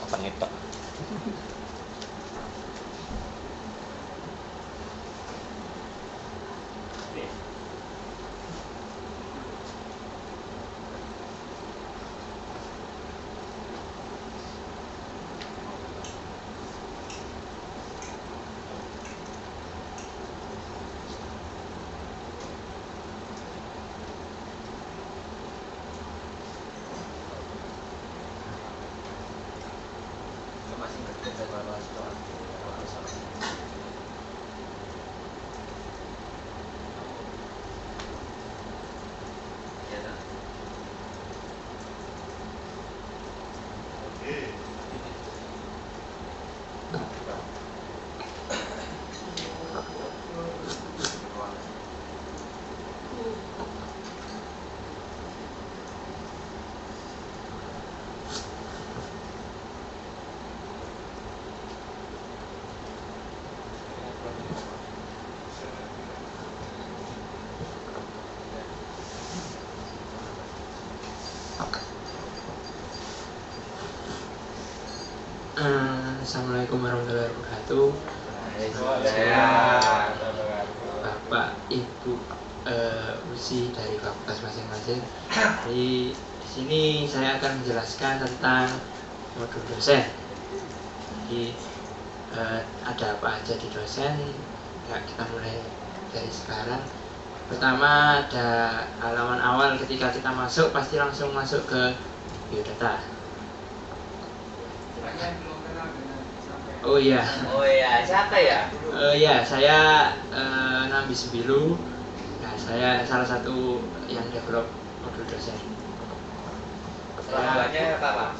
Pangitok. Assalamualaikum warahmatullahi wabarakatuh. Bapak, Ibu, usi dari fakultas masing-masing. Di sini saya akan menjelaskan tentang modul dosen. Jadi ada apa aja di dosen? Ya, kita mulai dari sekarang. Pertama ada halaman awal, ketika kita masuk pasti langsung masuk ke biodata. Oh iya, siapa ya? Ya, saya Nambi Sembilu. Nah, saya salah satu yang develop modul dosen. Lawannya apa, Pak?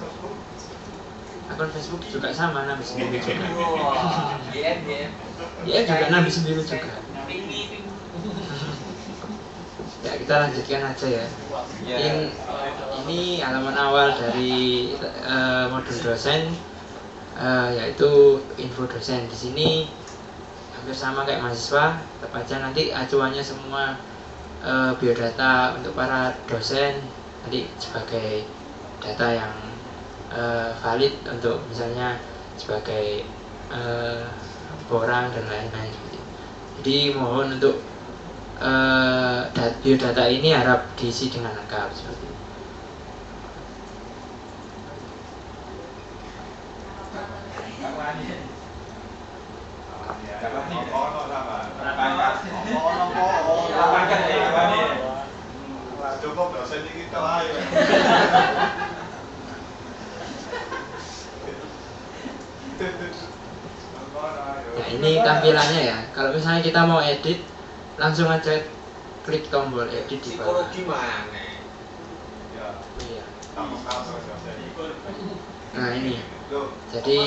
Akun Facebook juga sama, Nambi Sembilu juga. DM. Iya juga Nambi Sembilu juga. Ya, kita lanjutkan aja ya. Ini halaman awal dari modul dosen. Yaitu info dosen. Di sini hampir sama kayak mahasiswa, tetap aja nanti acuannya semua biodata untuk para dosen nanti sebagai data yang valid untuk misalnya sebagai borang dan lain-lain. Jadi mohon untuk biodata ini harap diisi dengan lengkap seperti itu. Nah, ini tampilannya ya. Kalau misalnya kita mau edit, langsung aja klik tombol edit di bawah. Psikologi mana? Iya. Nah, ini. Jadi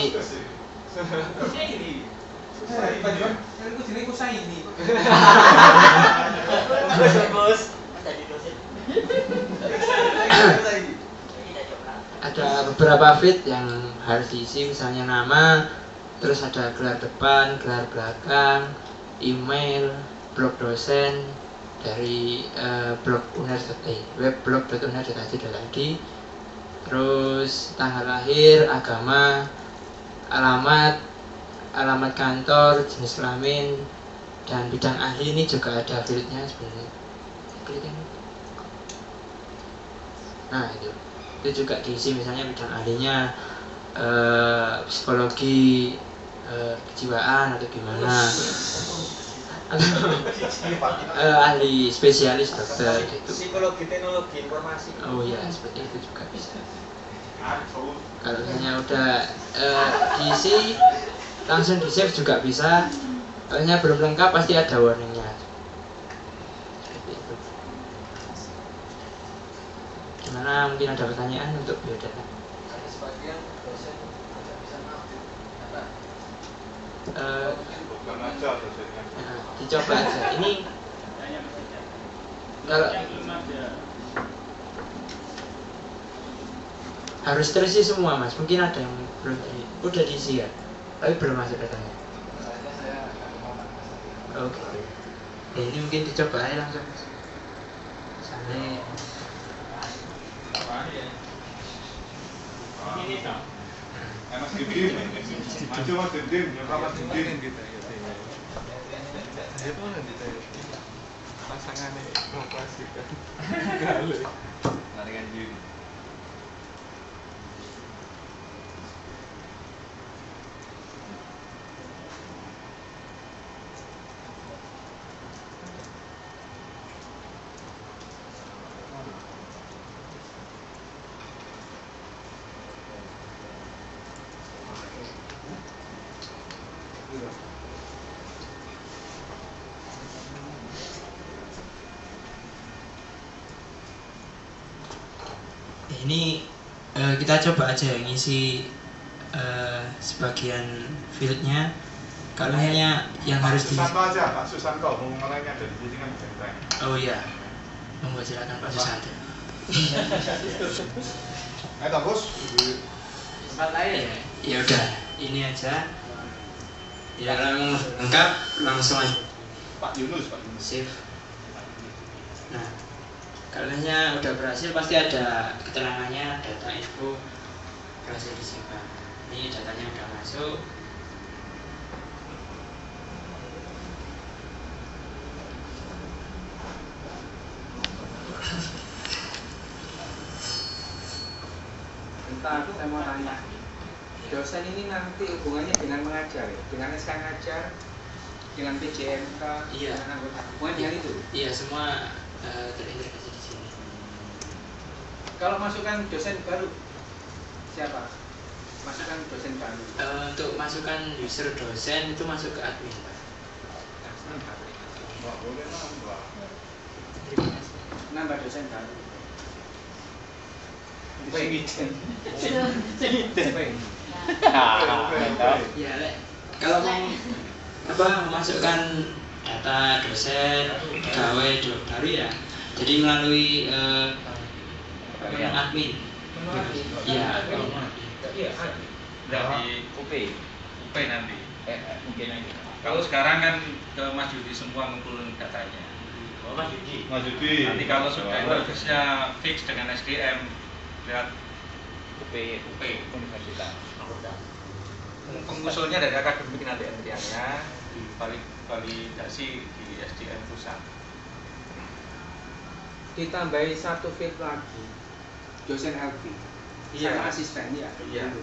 ada beberapa field yang harus diisi, misalnya nama, terus ada gelar depan, gelar belakang, email, blog dosen dari blog web.blog.uner.ac.id, terus tanggal lahir, agama, alamat kantor, jenis kelamin, dan bidang ahli. Ini juga ada fieldnya sebenarnya. klik ini. Nah itu juga diisi misalnya bidang ahlinya psikologi, kejiwaan atau gimana, atau ahli spesialis dokter gitu. Psikologi teknologi informasi. Oh ya, seperti itu juga bisa. Kalau misalnya udah diisi langsung di save juga bisa. Kalau misalnya belum lengkap pasti ada warningnya. Seperti itu. Gimana, mungkin ada pertanyaan untuk biodata? Ada sebagian dosen tidak bisa ngupdate data. Bukan aja dosennya. Dicoba aja. Ini kalau harus terisi semua mas, mungkin ada yang belum udah diisi ya, tapi belum masuk datanya. Misalnya saya nggak mau masalah. Oke. Ya, ini mungkin dicoba aja langsung. Sampai Mas Dindin, maju Mas Dindin, nyoba Mas Dindin. Itu nanti pasangannya mau klasik kan. Galu. Larikan diri. ini kita coba aja ngisi sebagian fieldnya. Kalau hanya yang harus di Susanto aja, Pak Susanto, mau lainnya dari sini kan benteng. oh iya, monggo silakan Pak Susanto. Ayo Bos. Tempat lain. Ya udah, ini aja. Ya kalau lengkap langsung aja Pak Yunus, Pak Yunus. save. Nah, kalau hanya udah berhasil pasti ada keterangannya, data info berhasil disimpan. Ini datanya udah masuk. Bentar, saya mau tanya. Dosen ini nanti hubungannya dengan mengajar ya? Dengan SK ngajar, dengan PJMK, Iya. dengan anggota. Hubungan dengan itu? Iya, semua terintegrasi di sini. Kalau masukkan dosen baru, siapa? Masukkan dosen baru. Untuk masukkan user dosen itu masuk ke admin, Pak. Nggak boleh nambah. Nambah dosen baru. Ya, Lek. Kalau mau memasukkan data dosen pegawai baru ya, jadi melalui admin. Iya. Dari UP. UP nanti. Mungkin aja. Kalau sekarang kan ke Mas Yudi semua ngumpulin datanya. Oh, Mas Yudi. Mas Yudi. Nanti kalau sudah interface-nya fix dengan SDM, lihat UP. UP. Universitas. Pengusulnya dari akademik nanti NTIA-nya divalidasi di SDM pusat. Ditambahi satu field lagi, dosen LP. Iya. Sama asisten ya. Iya.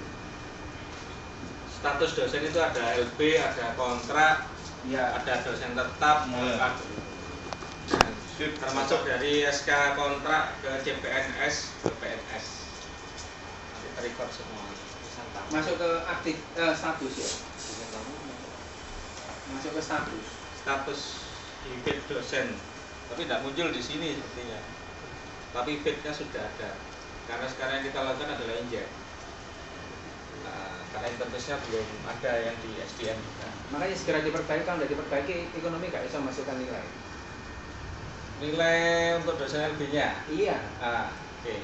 Status dosen itu ada LB, ada kontrak, Iya. ada dosen tetap, Iya. Sip. termasuk dari SK kontrak ke CPNS ke PNS. Nanti terrecord semua. Masuk ke aktif status ya. Masuk ke status. Status di feed dosen, tapi tidak muncul di sini sepertinya. Tapi feednya sudah ada. Karena sekarang yang kita lakukan adalah inject. Nah, karena interface-nya belum ada yang di SDM juga. Makanya segera diperbaiki, kalau tidak diperbaiki ekonomi nggak bisa masukkan nilai. Nilai untuk dosen LB-nya. Iya. Oke.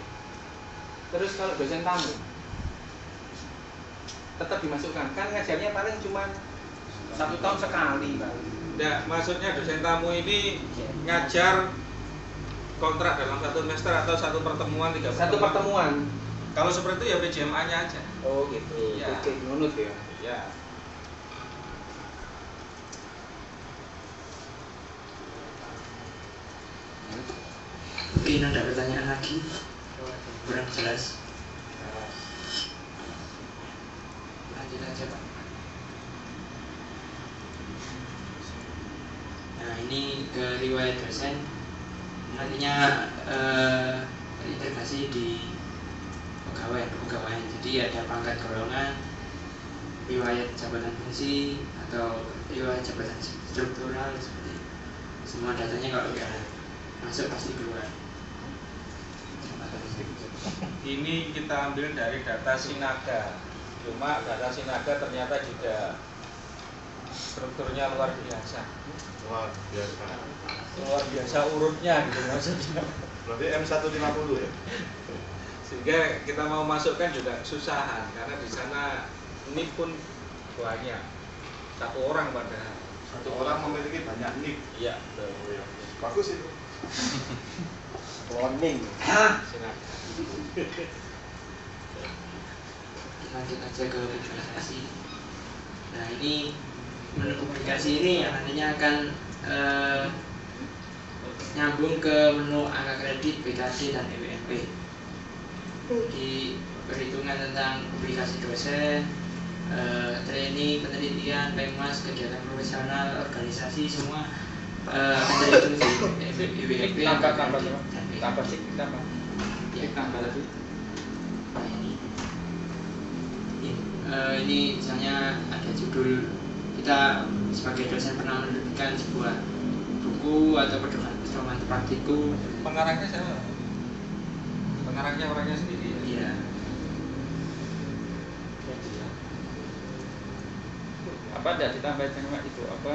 Terus kalau dosen tamu tetap dimasukkan, kan ngajarnya paling cuma 1 tahun sekali, Pak. Nah, maksudnya dosen tamu ini ngajar kontrak dalam 1 semester atau 1 pertemuan 3 Satu pertemuan. Kalau seperti itu ya PJMA-nya aja. Oh gitu. Iya. Oke, nunut ya. Ya. Mungkin ada pertanyaan lagi? Kurang jelas. Lanjut aja Pak. Nah ini ke riwayat dosen, nantinya terintegrasi di pegawai. Jadi ada pangkat golongan, riwayat jabatan fungsi atau riwayat jabatan struktural, seperti itu. Semua datanya kalau udah masuk pasti keluar. Ini kita ambil dari data Sinaga. Cuma data Sinaga ternyata juga strukturnya luar biasa. Luar biasa urutnya gitu maksudnya. Berarti M150 ya? Sehingga kita mau masukkan juga kesusahan karena di sana NIK pun banyak. Satu orang padahal. Satu orang memiliki banyak NIK. Iya, betul. Bagus itu. Cloning. Sinaga. Lanjut aja ke publikasi. Nah ini menu publikasi ini yang nantinya akan nyambung ke menu angka kredit, BKD dan EWMP. Di perhitungan tentang publikasi dosen, training, penelitian, pengmas, kegiatan profesional, organisasi, semua akan terhitung di EWMP, angka kredit dan BKD. Tambah lagi. Nah ini misalnya ada judul, kita sebagai dosen pernah menerbitkan sebuah buku atau pedoman praktikum. Pengarangnya siapa? Pengarangnya orangnya sendiri ya? Iya. Apa tidak ditambahin sama itu, apa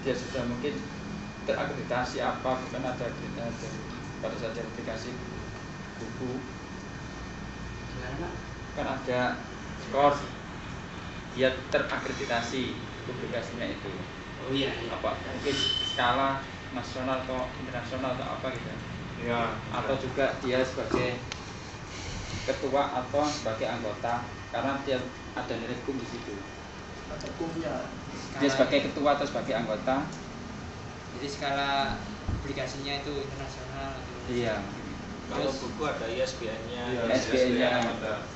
dia sudah mungkin terakreditasi apa, bukan ada akreditasi pada saat sertifikasi buku Gimana Pak? kan ada skor dia terakreditasi publikasinya itu. Oh iya. Apa mungkin skala nasional atau internasional atau apa gitu Ya. atau juga dia sebagai ketua atau sebagai anggota karena dia ada nilai hukum di situ. Hukumnya. Dia sebagai ketua atau sebagai anggota. Jadi skala publikasinya itu internasional atau Iya. Kalau buku ada ISBN-nya, Iya, ISBN-nya ada.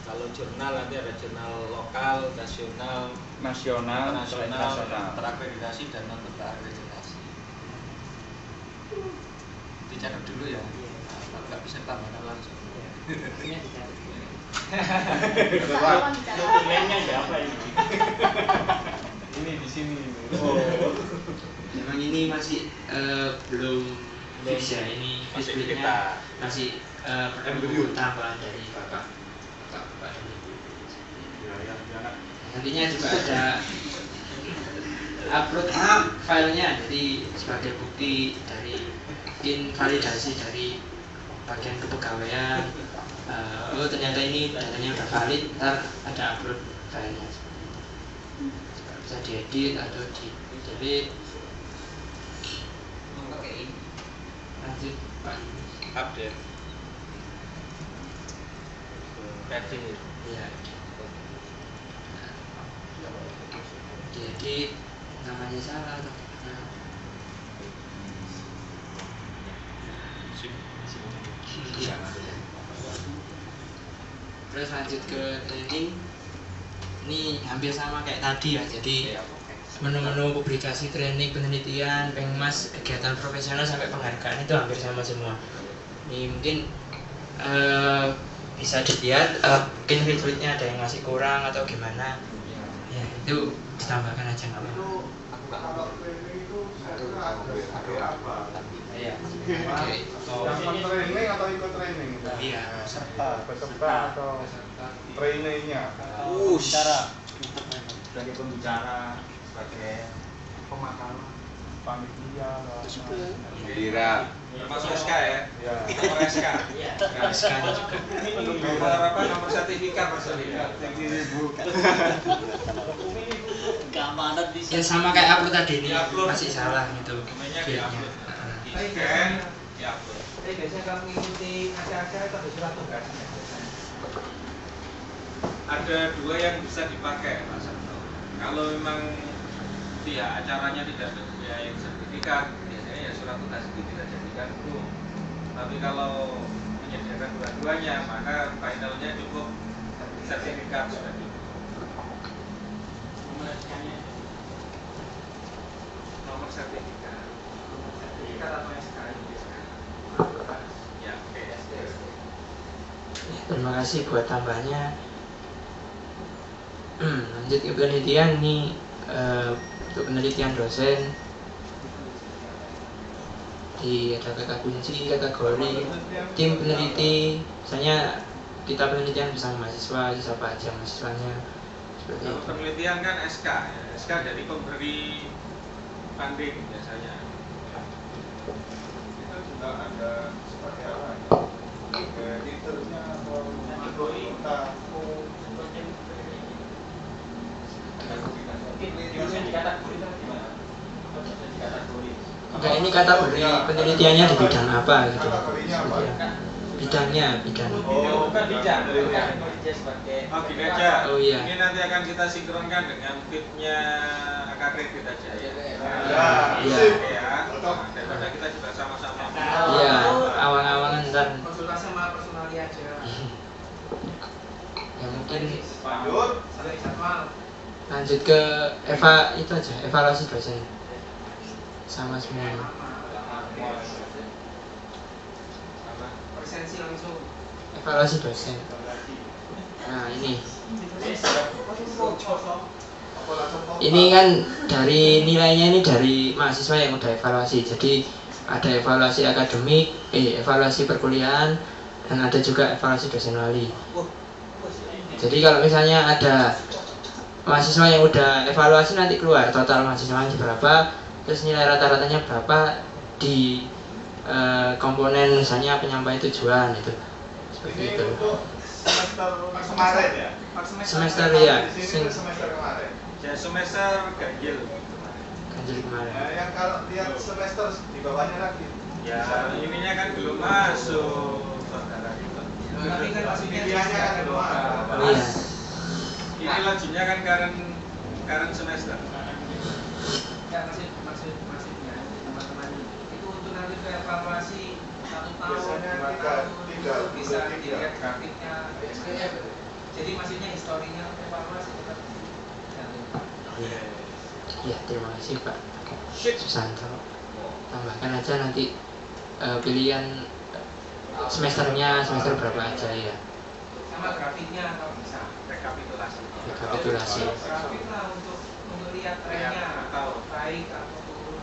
Kalau jurnal nanti ada jurnal lokal, nasional, nasional, internasional, terakreditasi dan non terakreditasi. Dicatat dulu ya. Kalau nggak bisa tambahkan langsung. Artinya dicatat. Dokumennya siapa ini? Ini di sini. Memang ini masih belum fix ya, ini Masih Facebooknya kita. masih perlu tambahan dari Bapak dan Ibu. Ya. Nantinya juga ada upload filenya, jadi sebagai bukti dari invalidasi dari bagian kepegawaian. Oh ternyata ini datanya udah valid, ntar ada upload filenya. Bisa diedit atau di delete. Lanjut Pak. Update. Edit. Iya. Diedit namanya salah atau gimana? Iya. Terus lanjut ke training. Ini hampir sama kayak tadi ya. Jadi menu-menu publikasi, training, penelitian, pengmas, kegiatan profesional sampai penghargaan itu hampir sama semua. Ini mungkin bisa dilihat mungkin fitur-nya ada yang masih kurang atau gimana. Ya itu ditambahkan aja nggak apa-apa. Kalau training itu ada apa? Iya. Yang training atau ikut training? Iya. Peserta atau trainingnya? Bicara sebagai pembicara, sebagai Pemakaman, panitia, Giliran. Termasuk SK ya? Ya. Nomor SK. SK-nya juga. Nomor apa? Nomor sertifikat maksudnya. keamanan di Ya sama kayak upload tadi ini Di-upload. masih salah gitu. Namanya Filenya. di-upload. Heeh. Di-scan, di-upload. Tapi biasanya kalau mengikuti acara-acara itu ada surat tugas. Ada dua yang bisa dipakai Pak Sabto. Kalau memang acaranya tidak ada yang sertifikat, biasanya ya surat tugas itu kita jadikan Tapi kalau menyediakan dua-duanya, maka finalnya cukup sertifikat sudah cukup. Nomor sertifikat. Sertifikat atau SKI? Ya, oke. Terima kasih buat tambahnya. Lanjut ke penelitian nih, untuk penelitian dosen ada kakak kunci, kategori tim peneliti. Misalnya kita penelitian bersama mahasiswa, siapa aja mahasiswanya, seperti Kalau itu. penelitian kan SK, ya. SK dari pemberi funding biasanya. Kita juga ada seperti apa ya? Editornya atau tamu. Enggak, ini kategori penelitiannya di bidang apa gitu. Kategorinya apa? Bidang. Oh, bukan bidang, dari bukan bidang. bekerja sebagai Oh gini aja, Oh, iya. ini nanti akan kita sinkronkan dengan fitnya Akredit aja ya. Iya. Ya, daripada kita juga sama-sama. Iya, awang-awangan ntar. Konsultasi sama personalia aja. Ya mungkin Lanjut. Sampai jadwal. lanjut ke itu aja, evaluasi dosen sama semuanya. Presensi langsung. Evaluasi dosen. Nah ini kan dari nilainya ini dari mahasiswa yang udah evaluasi. Jadi ada evaluasi akademik, evaluasi perkuliahan, dan ada juga evaluasi dosen wali. Jadi kalau misalnya ada mahasiswa yang udah evaluasi, nanti keluar total mahasiswanya berapa, terus nilai rata-ratanya berapa di komponen misalnya penyampaian tujuan itu. Seperti Ini itu. untuk semester kemarin ya? Semester ya, Di sini untuk semester kemarin. Ya semester ganjil. ganjil kemarin. Nah, yang kalau lihat semester di bawahnya lagi. Ya ininya kan belum masuk, saudara itu. Tapi kan maksudnya Pilihannya kan belum ada. Oh iya. Ini lajunya kan current semester. Ya, maksudnya teman-teman itu untuk nanti ke evaluasi 1 tahun, Biasanya 2 tiga tahun, bisa tiga. dilihat grafiknya. Jadi maksudnya historinya evaluasi tetap Iya. Ya, terima kasih Pak Susanto. Tambahkan aja nanti pilihan semesternya semester berapa aja ya. sama grafiknya kalau bisa. Rekapitulasi. Rekapitulasi. Grafik lah untuk lihat trennya baik atau turun.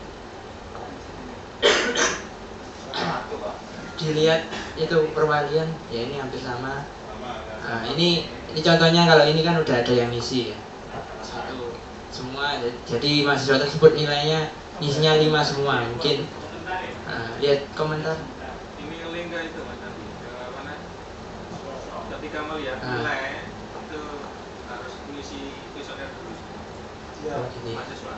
Satu Pak. Dilihat itu perwalian, ya ini hampir sama. Nah, ini contohnya, kalau ini kan udah ada yang ngisi ya. Satu semua, jadi mahasiswa tersebut nilainya isinya 5 semua. Mungkin lihat komentar. Ini link ke itu Mas Andi, ke mana? Ketika melihat nilai itu harus mengisi kuesioner dulu. Oh, gini. Mahasiswa.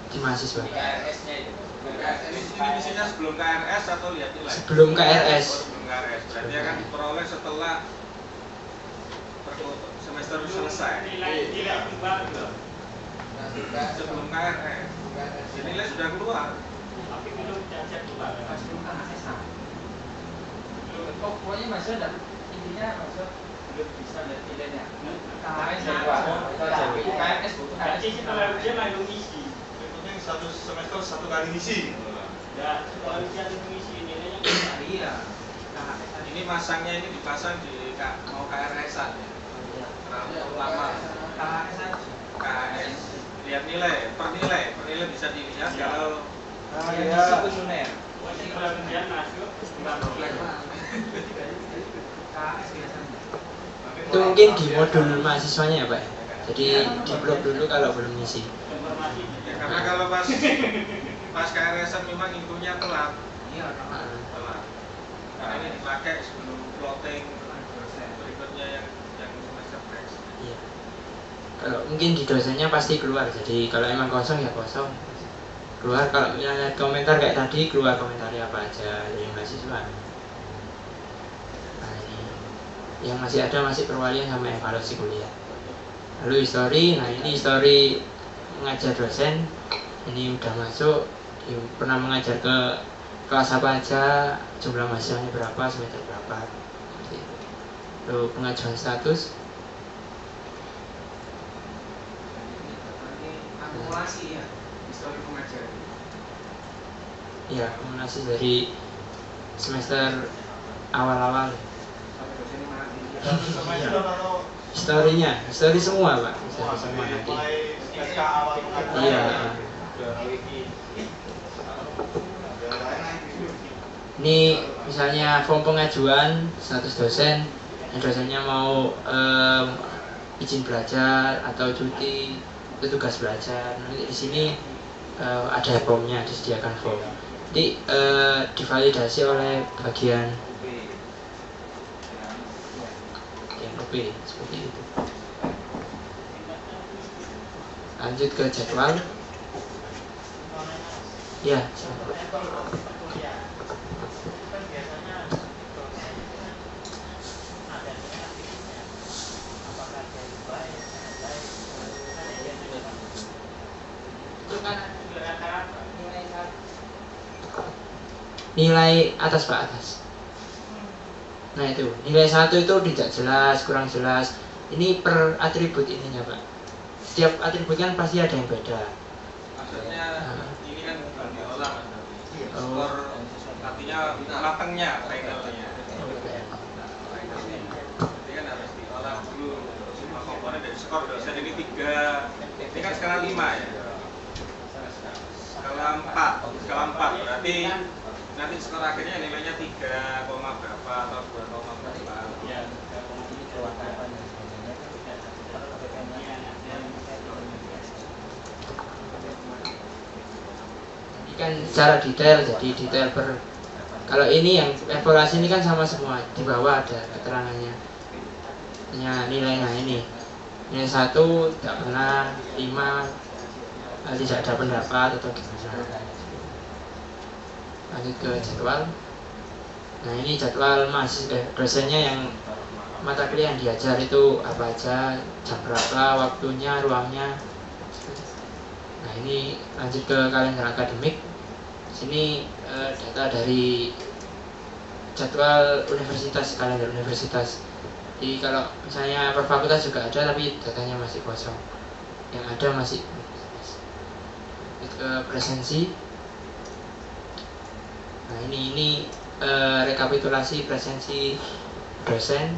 Di mahasiswa. KRS-nya itu. Ini misinya sebelum KRS atau lihat nilai? Sebelum KRS. Oh, sebelum KRS. Berarti akan diperoleh setelah semester selesai. Sebelum KRS. Jadi nilai sudah keluar. Oh, pokoknya mahasiswa dan intinya mahasiswa belum bisa lihat nilainya. KRS KRS bukan Berarti setelah ujian langsung isi. Yang penting satu semester satu kali ngisi. Ya, setelah ujian mengisi nilainya iya. Ini masangnya ini dipasang di mau KRS-an ya. Terlalu lama. KRS aja. KRS. Lihat nilai, per nilai bisa dilihat kalau yang isi kuesioner. setelah ujian masuk nggak boleh. KRS biasanya. Itu mungkin di modul mahasiswanya ya Pak. Jadi di blok dulu kalau belum ngisi. Informasi ya, karena kalau pas KRS-an memang infonya telat. Iya, Telat. Karena ini dipakai sebelum plotting berikutnya yang semester next. Iya. Kalau mungkin di dosennya pasti keluar. Jadi kalau emang kosong ya kosong. Keluar, kalau lihat komentar kayak tadi, keluar komentarnya apa aja dari mahasiswa. Nah ini yang masih ada, masih perwalian sama evaluasi kuliah. Lalu histori, nah ini histori mengajar dosen. Ini udah masuk, pernah mengajar ke kelas apa aja, jumlah mahasiswanya berapa, semester berapa. Lalu pengajuan status. Ini akumulasi ya, histori pengajar. Ya, akumulasi dari semester awal-awal. Sampai dosennya mati. semester atau Histori semua Pak, histori semua nanti. mulai SK awal pengajuan. Iya. Ini misalnya form pengajuan status dosen, dosennya mau izin belajar atau cuti, itu tugas belajar. Nanti di sini ada formnya, disediakan form. Jadi divalidasi oleh bagian OP seperti itu. Lanjut ke jadwal. Ya. Nilai atas Pak, atas. Nah itu, nilai 1 itu tidak jelas, kurang jelas. Ini per atribut ininya Pak. Setiap atribut kan pasti ada yang beda. Maksudnya ini kan bukan diolah Mas. Oh. Skor artinya matangnya, finalnya. Jadi kan harus diolah dulu semua komponen dari skor dosen ini 3. Ini kan skala 5 ya. Skala 4 berarti nanti skor akhirnya nilainya 3, berapa atau 2,berapa. Ya, Ini kan secara detail, jadi detail per. Kalau ini yang evaluasi ini kan sama semua, di bawah ada keterangannya. Ya, nilainya ini. Nilai 1 tidak pernah, 5 tidak ada pendapat atau gimana. Lanjut ke jadwal. Nah ini jadwal dosennya yang mata kuliah yang diajar itu apa aja, jam berapa, waktunya, ruangnya. Nah ini lanjut ke kalender akademik. Sini data dari jadwal universitas, kalender universitas. Jadi kalau misalnya per fakultas juga ada, tapi datanya masih kosong. Yang ada masih ke presensi. Nah ini rekapitulasi presensi dosen,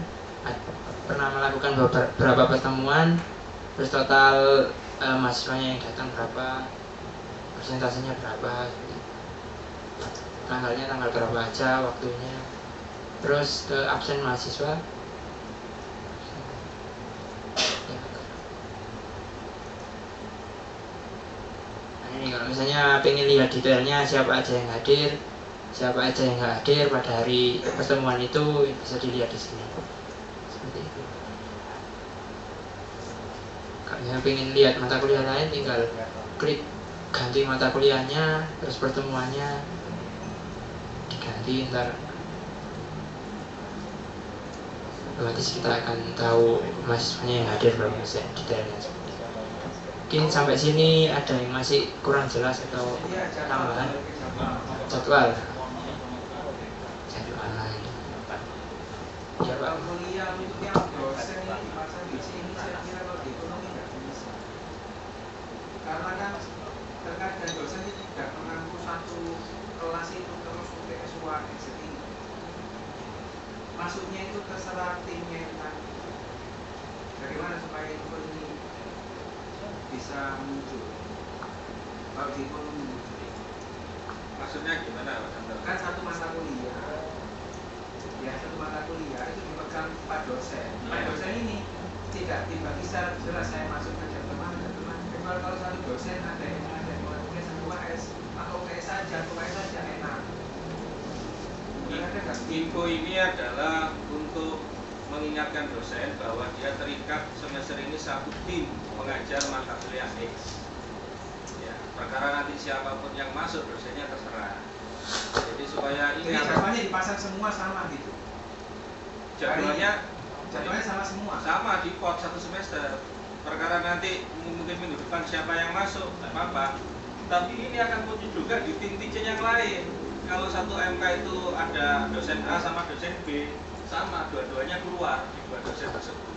pernah melakukan beberapa pertemuan, terus total mahasiswanya yang datang berapa, persentasenya berapa, tanggalnya tanggal berapa aja, waktunya, terus ke absen mahasiswa. Nah ini kalau misalnya pengen lihat detailnya siapa aja yang hadir, siapa aja yang nggak hadir pada hari pertemuan itu, bisa dilihat di sini. Seperti itu. Kalau yang pengen lihat mata kuliah lain, tinggal klik ganti mata kuliahnya, terus pertemuannya diganti, ntar otomatis kita akan tahu mahasiswanya yang hadir berapa persen, detailnya. Mungkin sampai sini ada yang masih kurang jelas atau tambahan jadwal. Ya Pak. Kuliah untuk yang dosen ini dipasang di sini, saya kira kalau di ekonomi nggak bisa. Karena kan terkadang dosen itu tidak mengampu satu kelas itu terus untuk S1, S3. Masuknya itu terserah timnya yang tadi. Bagaimana supaya ekonomi bisa muncul? Kalau di ekonomi muncul. Maksudnya gimana Mas Anto? Kan satu mata kuliah, ya satu mata kuliah itu dipegang Pak dosen. Pak dosen ini tidak dibagi secara jelas, saya masuk ke teman. Kalau satu dosen ada yang melakukan satu UAS atau UAS saja, enak. Info ini adalah untuk mengingatkan dosen bahwa dia terikat semester ini satu tim mengajar mata kuliah X. Ya, perkara nanti siapapun yang masuk dosennya terserah. Jadi supaya Jadi ingat. jadwalnya dipasang semua sama gitu. Jadwalnya sama semua. sama di pot satu semester. Perkara nanti mungkin minggu depan siapa yang masuk, tidak apa-apa. Tapi ini akan muncul juga di tim teacher yang lain. kalau satu MK itu ada dosen A sama dosen B, sama dua-duanya keluar di dua dosen tersebut.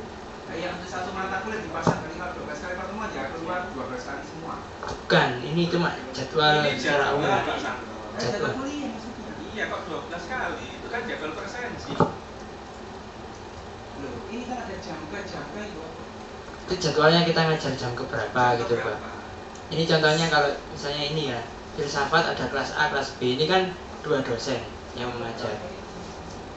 Yang untuk satu mata kuliah dipasang kali 12 kali pertemuan ya keluar 12 kali semua. Bukan, ini cuma jadwal Ini secara umum. Pak Santo. Jadwal kuliah maksudnya. Iya kok 12 kali, itu kan jadwal presensi. Loh, ini kan ada jangka itu. Itu jadwalnya kita ngajar jam keberapa gitu Pak. Ini contohnya kalau misalnya ini ya, filsafat ada kelas A, kelas B, ini kan 2 dosen yang mengajar.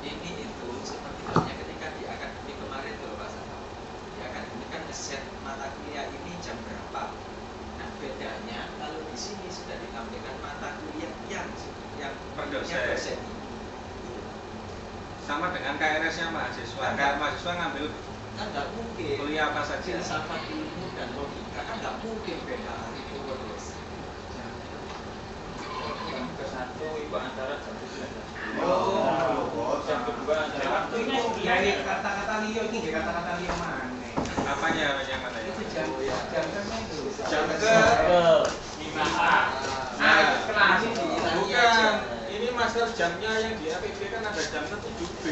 Ini itu seperti halnya ketika di akademik kemarin tuh Pak Santo. Di akademik kan ngeset mata kuliah ini jam berapa. Nah bedanya kalau di sini sudah ditampilkan mata kuliah yang Per punya dosen. ini. Sama dengan KRS-nya mahasiswa. Kayak mahasiswa ngambil Kan nggak mungkin. kuliah apa saja. Filsafat ilmu dan logika kan nggak mungkin beda hari itu terus. Jam ke-1 itu antara jam 9. Oh, Jam kedua antara Waktu itu dari kata-kata Leo ini dari kata-kata Leo mana? Apanya yang mana ya? Itu jam itu. Jam ke 5A. Nah, itu kelas ini. bukan. Ini master jamnya yang di APB kan ada jam ke 7B.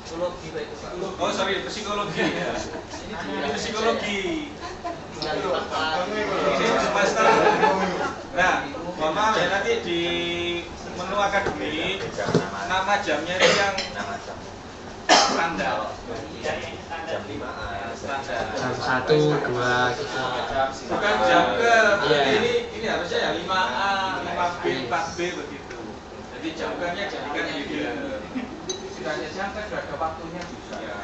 Psikologi Pak itu Pak. Oh sorry, psikologi. Ini psikologi. Ini semester. Nah, mohon maaf ya nanti di menu akademik nama jamnya itu yang Nama jam. standar. Jam 5A. Standar. Jam 1, 2 gitu. Bukan jam ke. Iya. Ini harusnya ya 5A, 5B, 4B begitu. Jadi jam ke-nya jadikan beda. Sudah ada jangka, sudah ada waktunya juga. Ya.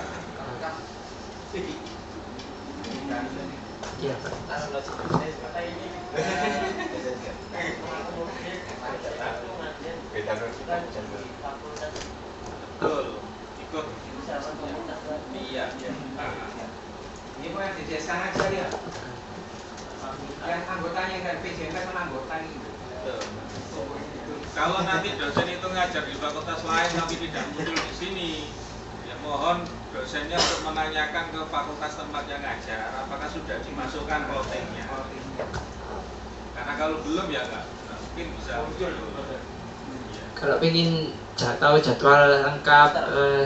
Iya Pak. Beda Betul. Ikut. Iya. Ini kok yang dijelaskan aja ya. Yang anggotanya dari PJMK sama anggota ini. Betul. Kalau nanti dosen itu ngajar di fakultas lain tapi tidak muncul di sini, ya mohon dosennya untuk menanyakan ke fakultas tempat yang ngajar apakah sudah dimasukkan votingnya. Karena kalau belum ya nggak mungkin bisa muncul. Kalau ingin tahu jadwal lengkap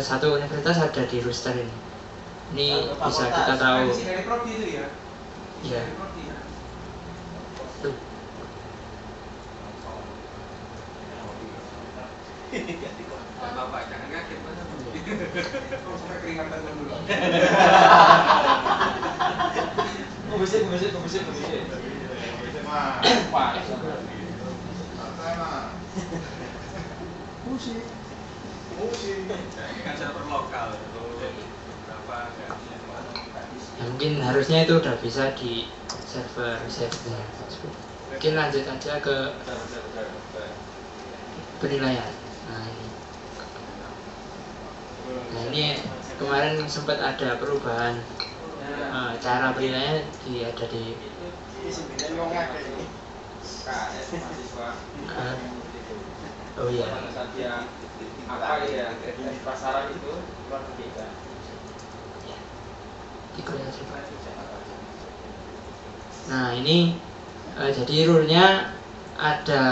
satu universitas ada di roster ini. Ini bisa kita tahu. Masih dari prodi itu ya? Iya. Dari prodi ya? Tuh. Bapak jangan kaget. Sampai keringatan dulu. Kumisik. Wah, Musik. Nah, ini kan server lokal. Berapa kan? Ya, mungkin harusnya itu udah bisa di server save-nya. Mungkin lanjut aja ke penilaian. Nah ini kemarin sempat ada perubahan cara penilaian ada di KS mahasiswa. oh iya. Pada saat dia apa ya di pasaran itu keluar berbeda. Di kuliah juga. Nah ini jadi rule-nya ada.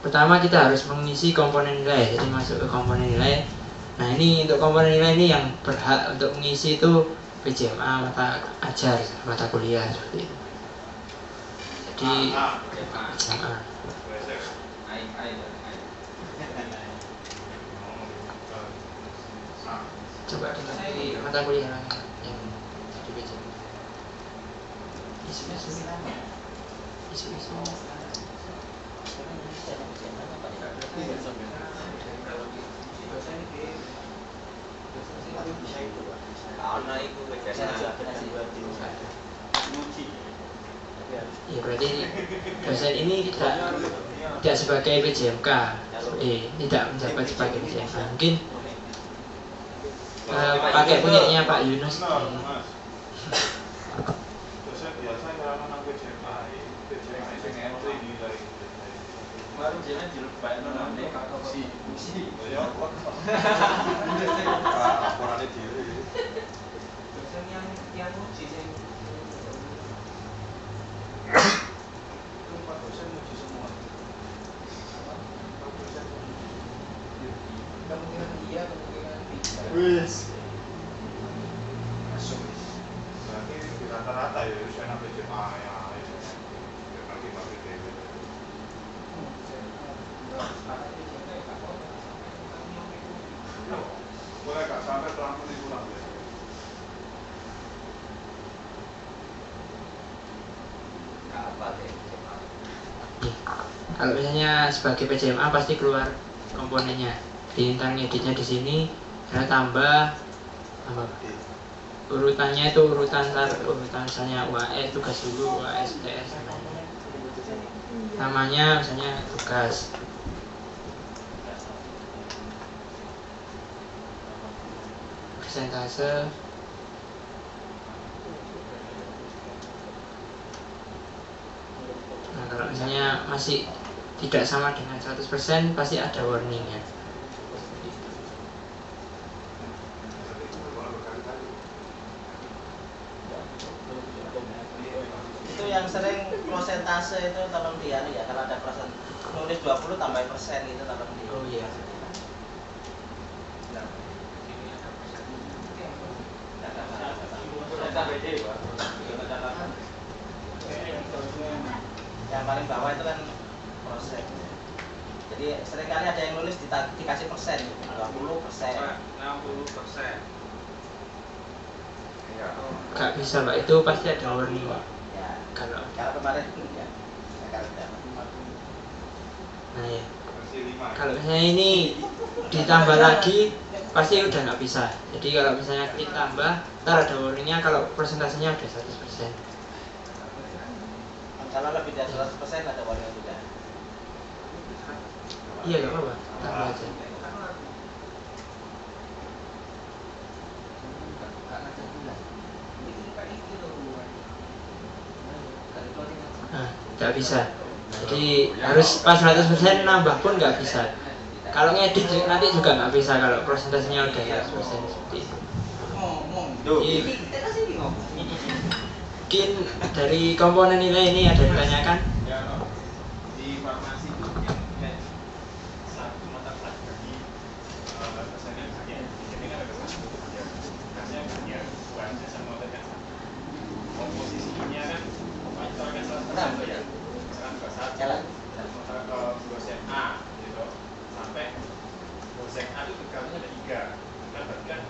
Pertama kita harus mengisi komponen nilai, jadi masuk ke komponen nilai. Nah ini untuk komponen nilai ini yang berhak untuk mengisi itu PJMA, mata ajar, mata kuliah seperti itu. Jadi PJMA. Coba di mata kuliah yang di PJMA. Isu-isu. Karena itu Ya berarti dosen ini tidak sebagai PJMK, tidak menjabat sebagai PJMK. Mungkin pakai punyanya Pak Yunus. Benar, Mas. Dosen biasa kalau nang PJMA sing entry nilai. Kemarin jangan jeruk baik namanya si. Ya, laporannya diri. Dosen yang uji sih. Pak dosen kemungkinan iya, kemungkinan tidak. Wis. Masuk. Berarti di rata-rata ya wis enak PCMA ya. Ya bagi-bagi gitu. Boleh gak sampai pelaku diulang ya? Apa deh? Kalau misalnya sebagai PCMA pasti keluar komponennya. Di tentang editnya di sini saya tambah urutannya itu urutan misalnya UAS tugas dulu, UAS TS namanya misalnya tugas. Persentase nah kalau misalnya masih tidak sama dengan 100% pasti ada warningnya. Itu yang sering prosentase itu tolong dia ya, kalau ada persen nulis 20 tambahin persen gitu tolong di. Oh iya. Yang paling bawah itu kan proses. Jadi seringkali ada yang nulis dikasih persen, 20%. 60%. Gak bisa Pak, itu pasti ada warning Pak. Ya. Kalau kemarin ya. Kalau tidak. Nah ya. Versi 5. Kalau misalnya ini ditambah lagi pasti udah nggak bisa. Jadi kalau misalnya klik tambah, ntar ada warningnya kalau persentasenya udah 100%. Kalau lebih dari 100% ada warning juga. Iya nggak apa-apa, tambah aja. Nah, nggak bisa. Jadi harus pas 100% nambah pun nggak bisa. Kalau ngedit nanti juga nggak bisa kalau persentasenya udah 100% seperti itu. Mungkin dari komponen nilai ini ada yang ditanyakan? Di farmasi itu yang satu mata pelajaran rasanya hanya ini kan ada satu ya rasanya hanya bukan sama kan komposisinya kan kan salah satu ya sekarang ke satu dosen A gitu sampai dosen A itu tugasnya ada 3 kan berarti kan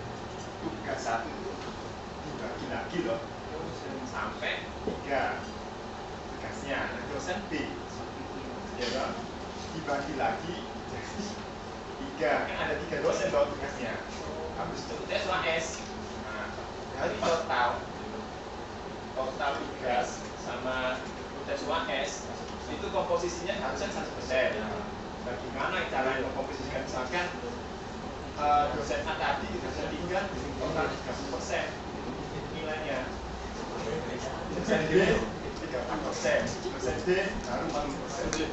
tugas 1 itu dibagi lagi loh sampai 3 tugasnya. Nah, dosen B ya kan dibagi lagi jadi 3 kan ada 3 dosen loh tugasnya. Habis itu tes UAS. Nah, dari total tugas sama tes UAS itu komposisinya harusnya 100%. Bagaimana cara mengkomposisikan misalkan dosen A tadi dosen 3 total 30% nilainya. Dosen B 34%, dosen D baru 40%.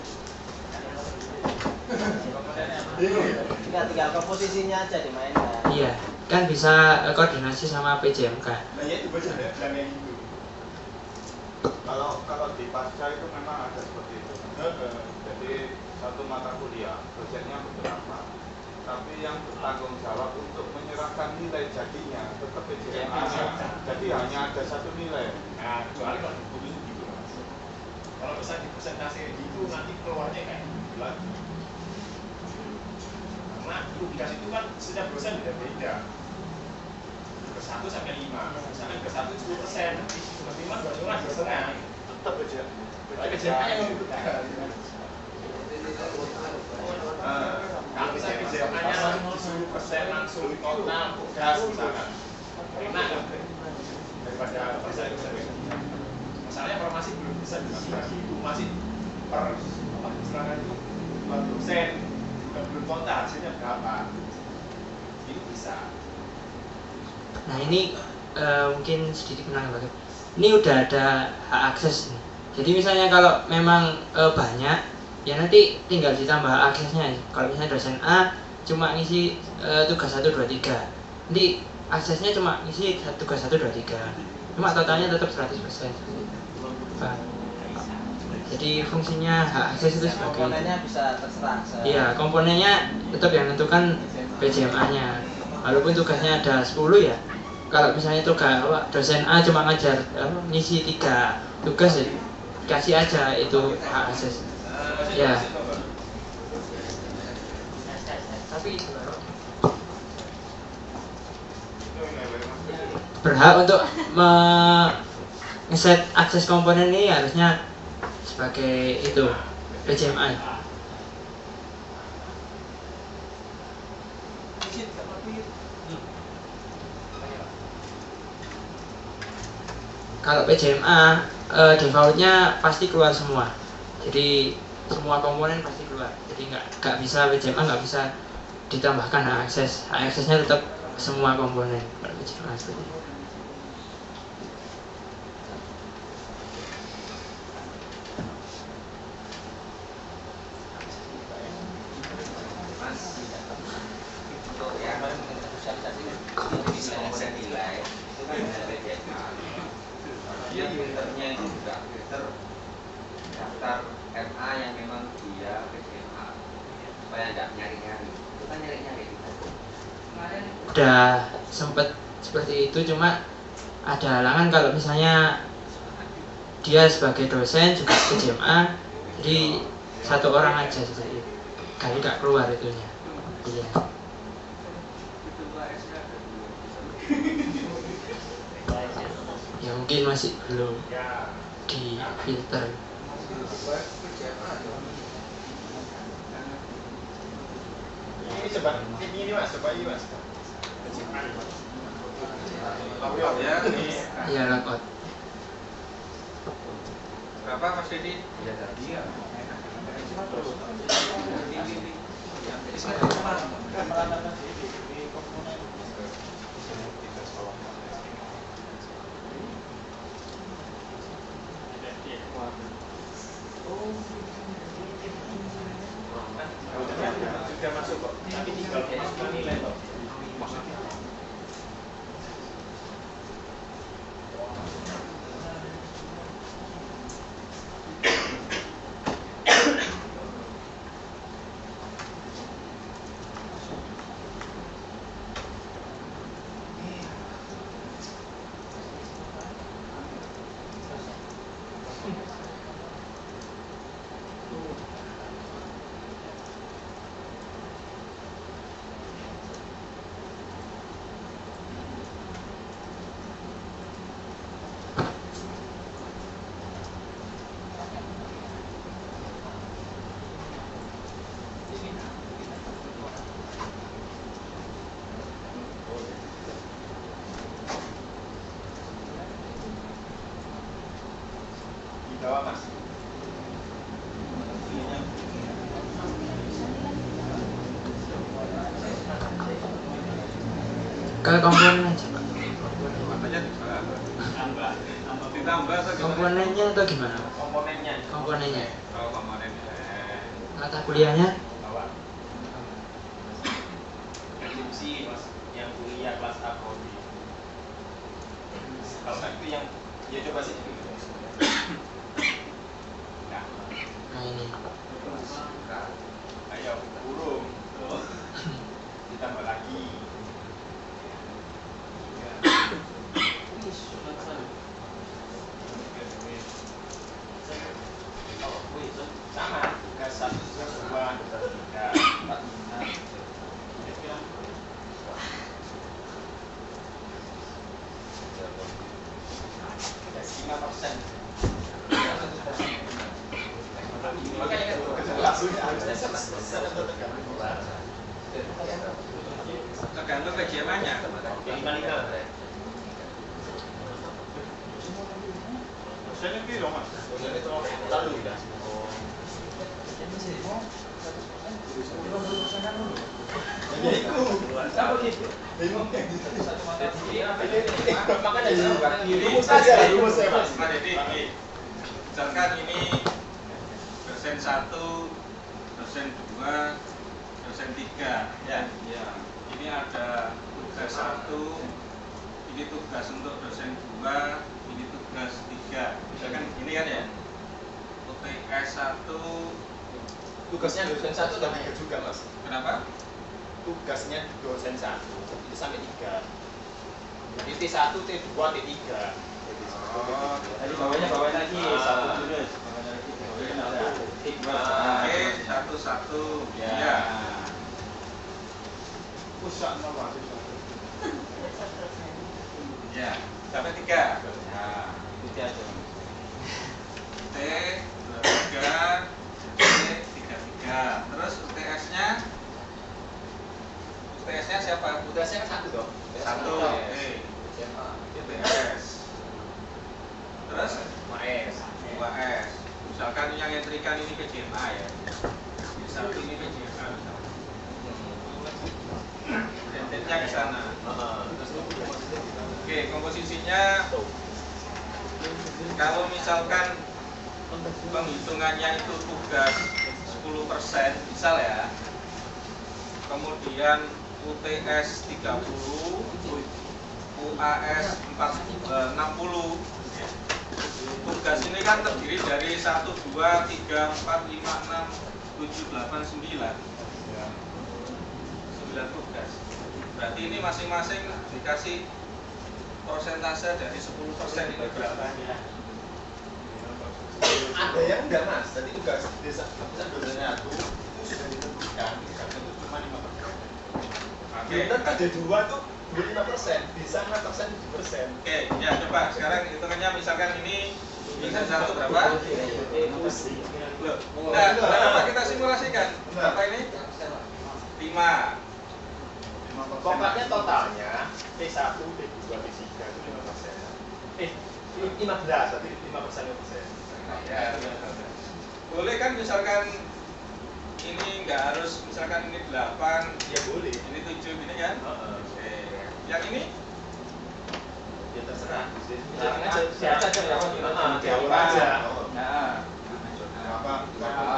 Tinggal komposisinya aja dimainkan. Iya, kan bisa koordinasi sama PJMK. Nah ya itu bacanya bilang yang itu. Kalau di pasca itu memang ada seperti itu. Jadi satu mata kuliah dosennya beberapa, tapi yang bertanggung jawab untuk menyerahkan nilai jadinya tetap PJMA. Jadi hanya ada satu nilai. Nah kecuali kalau di buku gitu mas. Kalau misalnya di presentasi itu nanti keluarnya kayak gitu lagi. Karena tugas itu kan setiap dosen beda-beda. Ke 1 sampai 5. Misalkan ke 1 10%, ke 5 2,5 tetap aja. PJMA yang membutuhkan. Kalau misalnya PJMA-nya 10% langsung total tugas misalkan, enak kan? Daripada masalahnya farmasi belum bisa dibagi itu masih per istilahnya itu per dosen belum total hasilnya berapa ini bisa. Nah ini mungkin sedikit menambahkan. Ini udah ada hak akses nih. Jadi misalnya kalau memang banyak, ya nanti tinggal ditambah aksesnya. Kalau misalnya dosen A cuma ngisi tugas 1, 2, 3, nanti aksesnya cuma ngisi tugas 1, 2, 3, cuma totalnya tetap 100%. Nah, jadi fungsinya hak akses itu sebagai komponennya bisa terserah. Iya, komponennya tetap yang menentukan PJMA-nya. Walaupun tugasnya ada 10 ya. Kalau misalnya tugas dosen A cuma ngajar ngisi 3 tugas ya, kasih aja itu hak akses. Ya. Tapi berhak untuk ngeset akses komponen ini harusnya sebagai itu PJMA. Kalau PJMA defaultnya pasti keluar semua. Jadi semua komponen pasti keluar. Jadi nggak bisa PJMA nggak bisa ditambahkan hak akses. Hak aksesnya tetap semua komponen. Kalau PJMA seperti itu. Dia filternya itu juga filter daftar MA yang memang dia PJMA supaya nggak nyari-nyari, itu kan nyari-nyari. Udah sempet seperti itu, cuma ada halangan kalau misalnya dia sebagai dosen juga PJMA, jadi satu orang aja seperti itu, kali nggak keluar itunya. Iya. Ya mungkin masih belum di filter. Ini coba ini mas, coba ini mas. Logout ya ini. Iya, logout. Berapa Mas Didi? Ya tadi ya. Sudah masuk kok. Tapi tinggal masukkan nilai kok. Bawah mas. Ke komponen aja Pak. Ditambah atau gimana? Komponennya atau gimana? Komponennya. Komponennya. Oh, komponennya. Mata kuliahnya? Bawah. Konsumsi mas, yang kuliah kelas A prodi. Kalau itu yang ya coba sih. Nah ini. Ayo burung. Ditambah lagi. Sama, tugas 1, tugas 2, tugas 3, 4, 5. Ya 5%. Makanya kan Tergantung PJMA-nya. 5. Dosen itu dong mas. Dosen itu lalu ya. Ya itu. Apa gitu? Bingung. Satu mata makanya rumus saja, rumus saya mas. Mas Didi, misalkan ini dosen 1, dosen 2, dosen 3 ya. Ini ada tugas 1, ini tugas untuk dosen 2, ini tugas 3. Misalkan ini kan ya, UTS 1. Tugasnya dosen 1 dan 3 juga mas. Kenapa? tugasnya dosen 1 itu sampai 3. Jadi T1, T2, T3. Tadi bawahnya lagi satu terus. Bawahnya lagi. Oke, satu. Ya. Pusat nomor Ya, sampai 3. Nah, Itu aja. T 23, T 33. Terus UTS-nya siapa? Tugasnya kan 1 dong. 1. UTS. Terus UAS. Misalkan yang nyetrikan ini PJMA ya. Misal ini PJMA misalkan. Rentetnya ke sana. Oke, komposisinya kalau misalkan penghitungannya itu tugas 10% misal ya, kemudian UTS 30, UAS 60. Tugas ini kan terdiri dari 1, 2, 3, 4, 5, 6, 7, 8, 9 tugas. Berarti ini masing-masing dikasih persentase dari 10% ini berapa? Ada yang enggak mas, tadi tugas desa dosennya itu sudah ditentukan, itu cuma 5%. Oke, ada 2 tuh 25%, bisa 6%, 7%. Oke, ya coba sekarang hitungannya misalkan ini bisa 1 berapa? Loh, nah, berapa kita simulasikan? Berapa ini? 5. Pokoknya totalnya T1, T2, T3 itu 5%. 15, berarti 5%. Ya, boleh kan misalkan ini nggak harus misalkan ini 8, Ya boleh. ini 7 gini kan? Oke. Yang ini? Ya terserah. Jangan aja Jawab aja. Nah, Apa?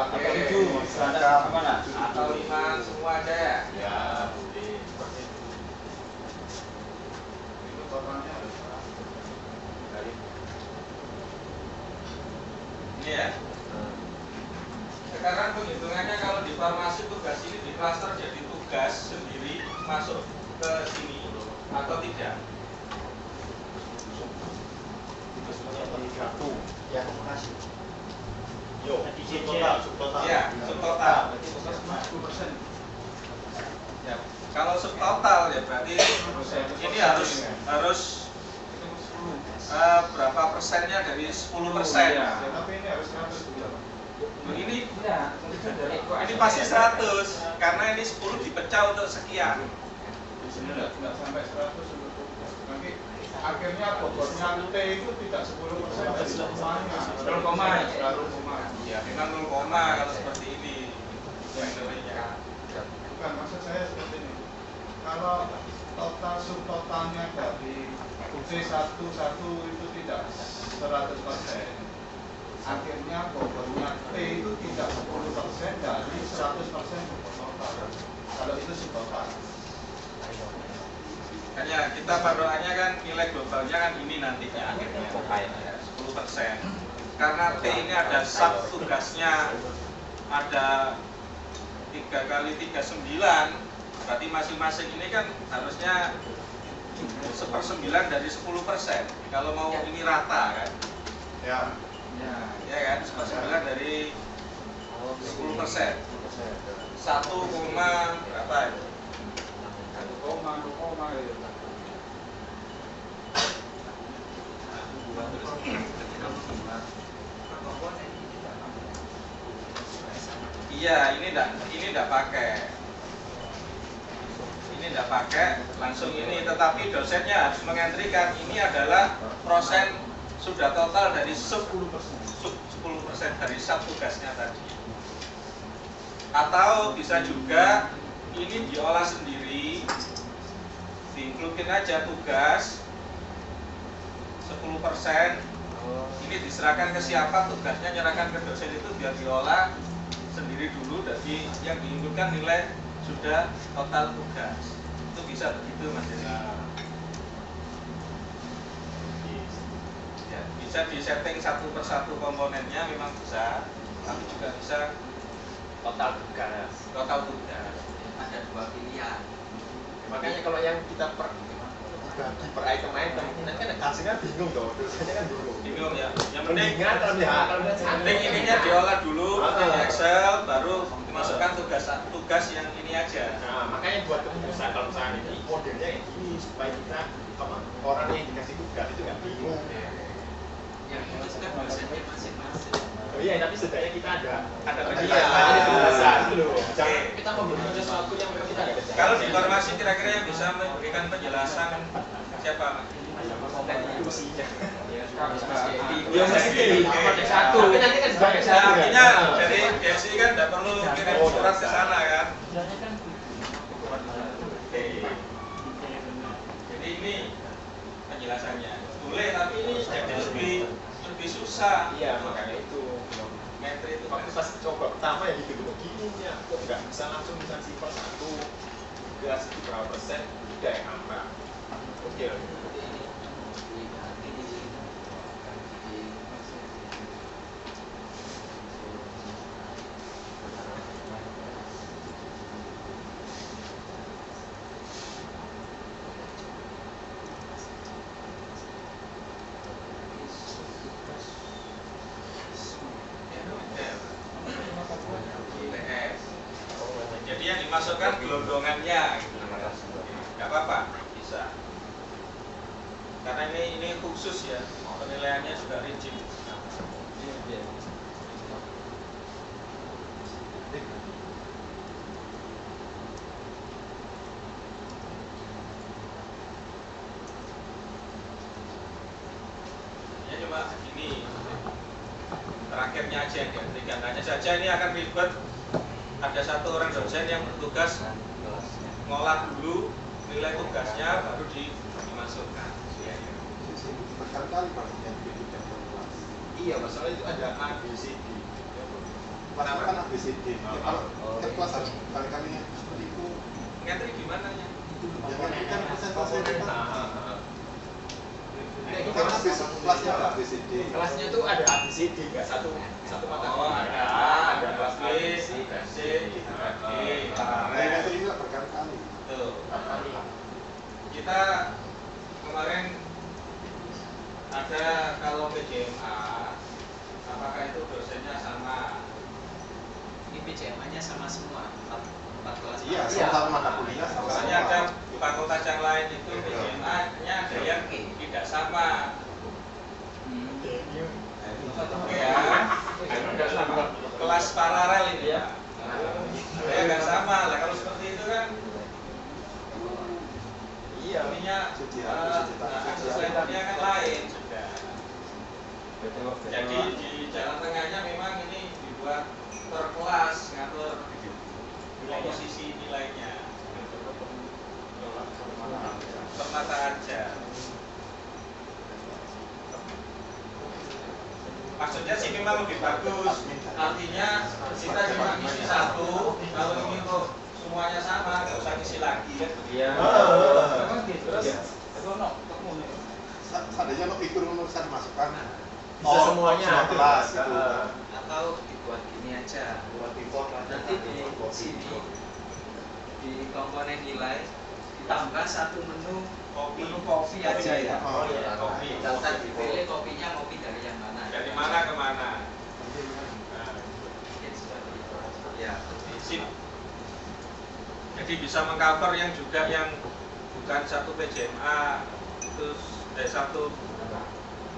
Oke. Atau 5 semua aja ya? Ya, boleh. Itu totalnya Ini ya. Sekarang penghitungannya kalau di farmasi tugas ini di klaster jadi tugas sendiri masuk ke sini atau tidak? Ya, subtotal. Ya, subtotal. Ya, kalau subtotal ya berarti ini harus berapa persennya dari 10%? Tapi ini harus 100 juga. Ini pasti 100 karena ini 10 dipecah untuk sekian. Di sini nggak sampai 100 untuk tugas. Nanti akhirnya bobotnya T itu tidak 10% dari semuanya. 0, Ya memang 0, kalau seperti ini. Bukan, maksud saya seperti ini. Kalau total subtotalnya dari UT11 itu tidak 100%, akhirnya bobotnya T itu tidak 10% dari 100% bobot total. Kalau itu subtotal. Makanya kita paruannya kan nilai globalnya kan ini nantinya akhirnya 10%. Karena T ini ada sub tugasnya ada 3 kali 39, berarti masing-masing ini kan harusnya 1/9 dari 10%. Kalau mau ini rata kan? Ya. Ya kan, 1/9 dari 10%. 1, berapa itu? 1,0 gitu. Iya, ini enggak pakai. Ini enggak pakai langsung ini, tetapi dosennya harus mengentrikan ini adalah persen sudah total dari 10% dari sub tugasnya tadi. Atau bisa juga ini diolah sendiri, diinklusin aja tugas 10%. Ini diserahkan ke siapa, tugasnya nyerahkan ke dosen itu biar diolah sendiri dulu, jadi yang diinputkan nilai sudah total tugas. Itu bisa begitu Mas Desi. Ya, bisa disetting 1 per 1 komponennya memang bisa, tapi juga bisa total tugas. total tugas. Ada 2 pilihan. Makanya kalau yang kita per item-item, nanti kan hasilnya bingung dong, dosennya kan bingung ya. Yang penting penting ininya diolah dulu di Excel, baru dimasukkan tugas yang ini aja. Nah, makanya buat kemudian kalau misalnya ini modelnya yang gini supaya kita orang yang dikasih tugas itu nggak bingung. Yang itu kan dosennya masing-masing. Oh iya, tapi setidaknya kita ada penjelasan itu loh. Jangan kita memberikan sesuatu yang kita nggak ada. Kalau di farmasi kira-kira yang bisa memberikan penjelasan siapa? Satu. Tapi nanti kan sebagai satu. Artinya dari DSI kan tidak perlu kirim surat ke sana kan? Jadi ini penjelasannya. Boleh, tapi ini jadi lebih susah. Iya, makanya itu. Metri itu waktu pas coba pertama ya gitu begini ya, kok nggak bisa langsung bisa simpel satu gas berapa persen udah yang apa? Oke. Jadi yang dimasukkan gelondongannya gitu. Gak apa-apa, bisa. Karena ini khusus ya, penilaiannya juga rigid. Ya cuma ini terakhirnya aja yang dihentikan. Hanya saja ini akan ribet. Ada satu orang dosen yang bertugas ngolah dulu nilai tugasnya baru dimasukkan. Berkali-kali Pak yang bikin kelas. Iya, masalah itu ada A, B, C, D. Kenapa kan A, B, C, D? Kalau kelas harus kali-kali seperti itu. Ngerti gimana ya? Jangan kan presentasi itu. Karena besok kelasnya A, B, C, D. Kelasnya tuh ada A, B, C, D, nggak satu mata kuliah. Ada A, ada kelas B, C, D, Nah, itu juga berkali-kali. Tuh. Kita kemarin ada kalau PJMA, apakah itu dosennya sama? Ini PJMA-nya sama semua, 4 kelas. Iya, sama mata kuliah sama. Misalnya ada fakultas yang lain itu PJMA-nya ada yang tidak sama. Ya, kelas paralel ini ya. Ada yang nggak sama lah. Kalau seperti itu kan, Iya, ininya aksesnya kan lain sudah. Jadi di jalan tengahnya memang ini dibuat per kelas, ngatur komposisi nilainya. Per mata aja. Maksudnya sih memang lebih bagus. Artinya kita cuma ngisi satu, kalau ini kok semuanya sama, nggak usah ngisi lagi kan? Iya. Terus Seandainya lo ikut urusan masukan bisa semuanya semua kelas gitu. Atau dibuat gini aja. Nanti di sini di komponen nilai ditambah satu menu kopi aja ya. Oh iya, kopi. Daftar dipilih kopinya kopi dari yang mana. Dari mana ke mana? Mungkin seperti itu. Ya. Sip. Jadi bisa mengcover yang juga yang bukan satu PJMA itu satu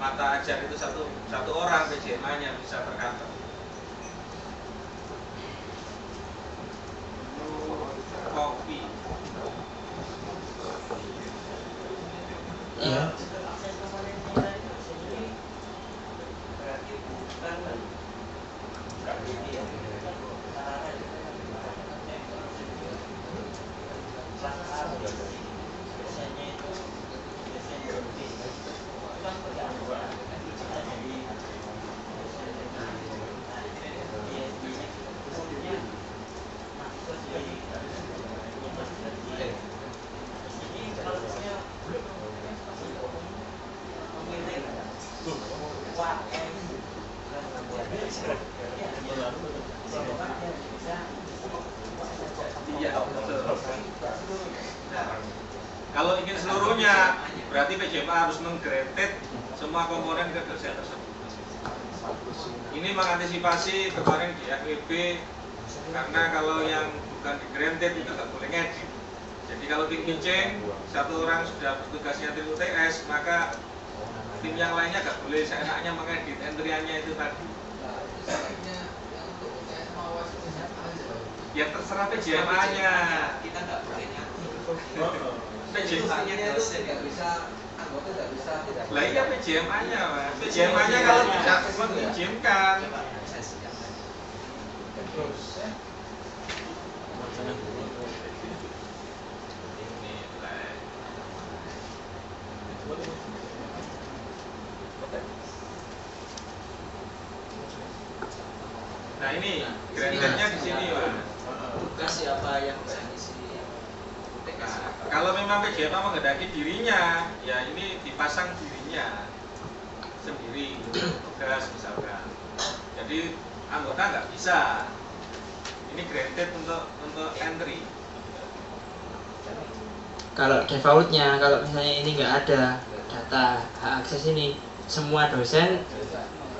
mata ajar itu satu orang PJMA-nya bisa tercover. Kopi. Iya. Iya, betul. Kalau ingin seluruhnya, berarti PJMA harus menggrated semua komponen ke dosen tersebut. Ini mengantisipasi kemarin di FEB, karena kalau yang bukan di granted itu nggak boleh ngedit. Jadi kalau tim pitching, satu orang sudah tugasnya tim UTS, maka tim yang lainnya nggak boleh seenaknya mengedit entry-nya itu tadi. Ya terserah PJMA-nya. Kita nggak boleh ngatur. PJMA-nya itu nggak bisa, anggota nggak bisa. Lah iya PJMA-nya, Mas. PJMA-nya kalau bisa mengizinkan. Nah ini gradenya di sini, Pak. Tugas siapa yang bisa ngisi? Nah, kalau memang PJMA menghendaki dirinya, ya ini dipasang dirinya sendiri tugas misalkan. Jadi anggota nggak bisa. Ini granted untuk entry. Kalau defaultnya, kalau misalnya ini nggak ada data hak akses ini, semua dosen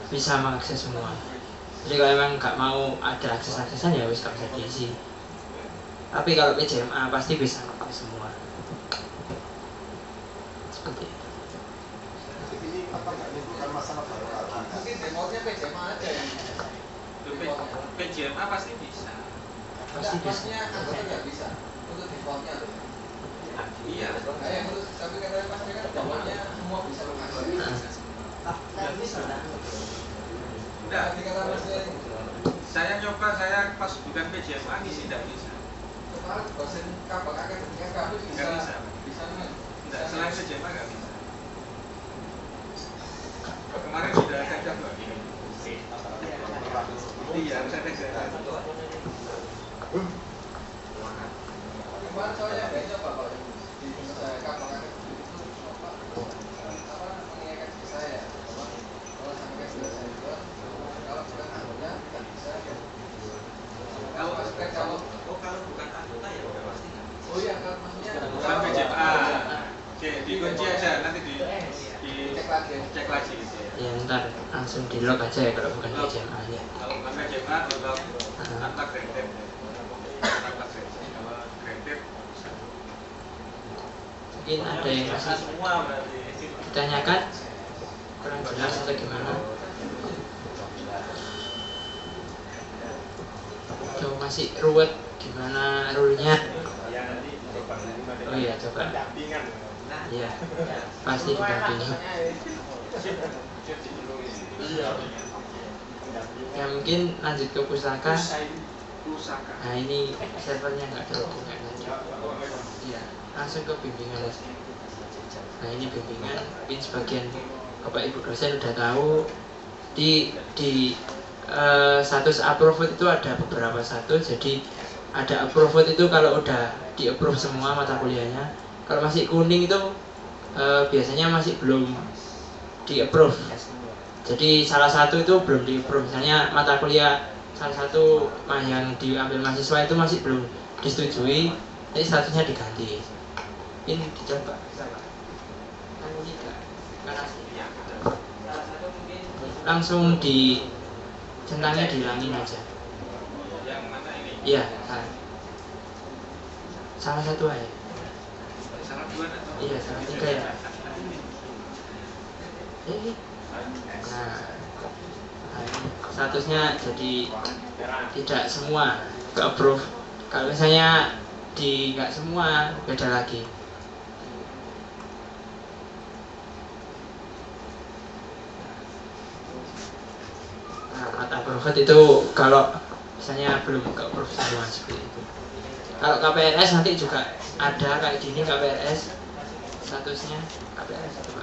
bisa mengakses semua. Jadi kalau memang nggak mau ada akses-aksesan ya wis nggak bisa diisi. Tapi kalau PJMA pasti bisa mengakses semua. Seperti itu. Ini apa nggak menimbulkan masalah baru? Mungkin demonya PJMA aja yang PJMA pasti bisa. Pasti bisa. Pasnya anggota nggak bisa untuk defaultnya loh. Iya. Nah, yang untuk tapi katanya pasnya kan defaultnya semua bisa mengakses. Enggak. Nanti kata pasnya Saya nyoba, saya pas bukan PJMA ngisi tidak bisa. kemarin dosen kabel akademika kabel bisa. Nggak bisa. Bisa nih. Enggak, selain PJMA nggak bisa. Kemarin sudah ada coba gini. Iya, harus ada gerakan. Kemarin soalnya banyak Bapak di kabel akademika itu apa mengingatkan ke saya kalau sampai ke dosen itu kalau bukan anggota tidak bisa. Kalau Kalau bukan anggota ya udah pasti nggak bisa. Oh iya, kalau maksudnya bukan PJMA. Oke, dikunci aja nanti di cek lagi gitu ya. Ya ntar langsung di log aja ya kalau bukan PJMA nya. Kalau bukan PJMA log tanpa graded. Tanpa graded. Kalau graded bisa. Mungkin ada yang masih Semua berarti. ditanyakan kurang jelas atau gimana? Atau masih ruwet gimana rule-nya? Oh iya coba. Iya, pasti didampingi. Ya mungkin lanjut ke pustaka. Nah ini servernya nggak terhubungan lagi. Iya, langsung ke bimbingan. Nah ini bimbingan, mungkin sebagian Bapak Ibu dosen udah tahu di status approved itu ada beberapa status. Jadi ada approved itu kalau udah di approve semua mata kuliahnya. Kalau masih kuning itu biasanya masih belum di approve. Jadi salah satu itu belum di approve. Misalnya mata kuliah salah satu yang diambil mahasiswa itu masih belum disetujui, jadi statusnya diganti. Ini dicoba. Langsung di centangnya dihilangin aja. Yang mana ini? Iya, salah satu aja. Salah dua atau? Iya, salah tiga ya. Nah, ini statusnya jadi tidak semua ke approve. Kalau misalnya di nggak semua beda lagi. Nah, mata approved itu kalau misalnya belum ke approve semua seperti itu. Kalau KPRS nanti juga ada kayak gini KPRS statusnya KPRS coba.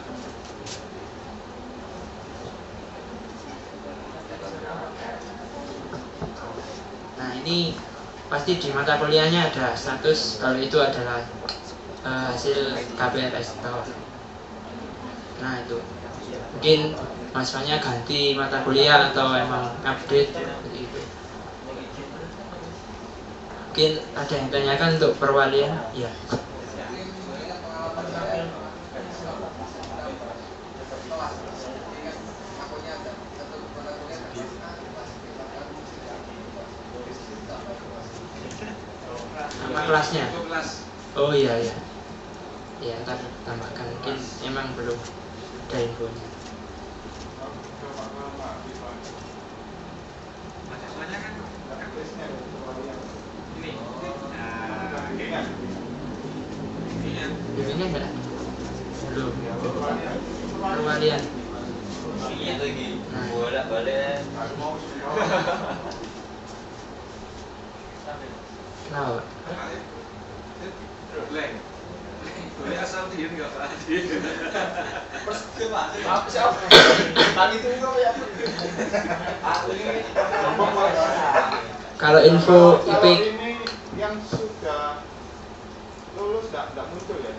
Nah ini pasti di mata kuliahnya ada status kalau itu adalah hasil KPRS bawah. Nah itu mungkin mahasiswanya ganti mata kuliah atau emang update seperti itu. Mungkin ada yang tanyakan untuk perwalian? Ya. Nama kelasnya? Oh iya iya. Ya ntar tambahkan, mungkin emang belum ada infonya. Mahasiswanya kan ini. Ini enggak? Belum. Perwalian. Ini lagi bolak-balik. Kenapa? Blank. Boleh asal dia nggak tadi. Kalau info IP ini yang sudah lulus nggak muncul ya?